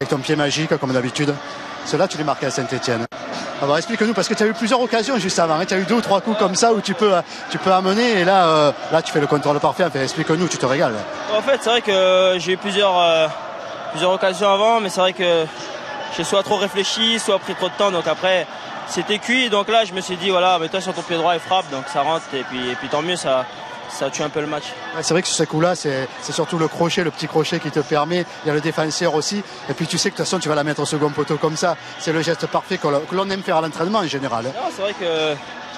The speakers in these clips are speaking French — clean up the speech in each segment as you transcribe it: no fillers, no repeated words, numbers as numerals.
Avec ton pied magique, comme d'habitude. Ceux-là, tu les marquais à Saint-Etienne. Alors explique-nous, parce que tu as eu plusieurs occasions juste avant. Hein. Tu as eu 2 ou 3 coups comme ça où tu peux amener. Et là, tu fais le contrôle parfait. Enfin, explique-nous, tu te régales. En fait, c'est vrai que j'ai eu plusieurs occasions avant, mais c'est vrai que j'ai soit trop réfléchi, soit pris trop de temps. Donc après, c'était cuit. Donc là, je me suis dit, voilà, mets-toi sur ton pied droit et frappe. Donc ça rentre. Et puis tant mieux, ça tue un peu le match. Ouais, c'est vrai que sur ces coups-là, c'est surtout le crochet, le petit crochet qui te permet. Il y a le défenseur aussi. Et puis tu sais que de toute façon, tu vas la mettre au second poteau comme ça. C'est le geste parfait que l'on aime faire à l'entraînement en général. Non, c'est vrai que,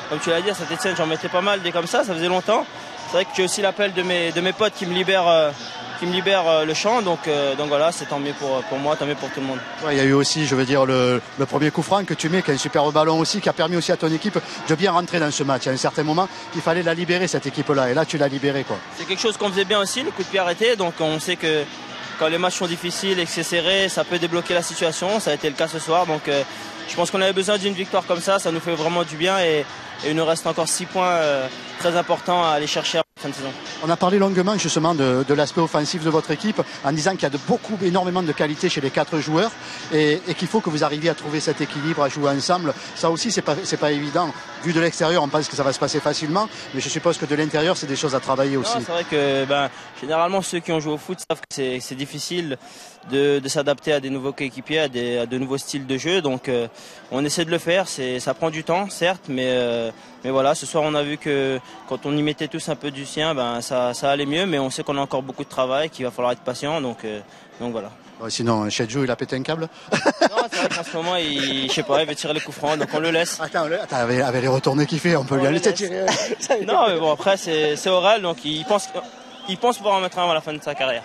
comme tu l'as dit, à Saint-Etienne, j'en mettais pas mal des comme ça faisait longtemps. C'est vrai que j'ai aussi l'appel de mes potes qui me libèrent le champ. Donc voilà, c'est tant mieux pour moi, tant mieux pour tout le monde. Ouais, il y a eu aussi, je veux dire, le premier coup franc que tu mets, qui est un superbe ballon aussi, qui a permis aussi à ton équipe de bien rentrer dans ce match. À un certain moment, il fallait la libérer, cette équipe-là. Et là, tu l'as libérée, quoi. C'est quelque chose qu'on faisait bien aussi, le coup de pied arrêté. Donc on sait que quand les matchs sont difficiles et que c'est serré, ça peut débloquer la situation. Ça a été le cas ce soir. Donc je pense qu'on avait besoin d'une victoire comme ça. Ça nous fait vraiment du bien. Et il nous reste encore 6 points très importants à aller chercher à la fin de saison. On a parlé longuement justement de l'aspect offensif de votre équipe en disant qu'il y a énormément de qualité chez les 4 joueurs et qu'il faut que vous arriviez à trouver cet équilibre, à jouer ensemble. Ça aussi, c'est pas évident. Vu de l'extérieur, on pense que ça va se passer facilement, mais je suppose que de l'intérieur, c'est des choses à travailler aussi. C'est vrai que généralement, ceux qui ont joué au foot savent que c'est difficile de s'adapter à des nouveaux coéquipiers, à de nouveaux styles de jeu. Donc on essaie de le faire. Ça prend du temps, certes, mais voilà, ce soir on a vu que quand on y mettait tous un peu du sien, ça allait mieux, mais on sait qu'on a encore beaucoup de travail, qu'il va falloir être patient, donc voilà. Ouais, sinon, Chedjou, il a pété un câble. Non, c'est vrai qu'en ce moment, il veut tirer les coups francs, donc on le laisse. Attends, avec les retournés qu'il fait, on peut lui laisser tirer. Non, mais bon, après, c'est oral, donc il pense pouvoir en mettre un à la fin de sa carrière.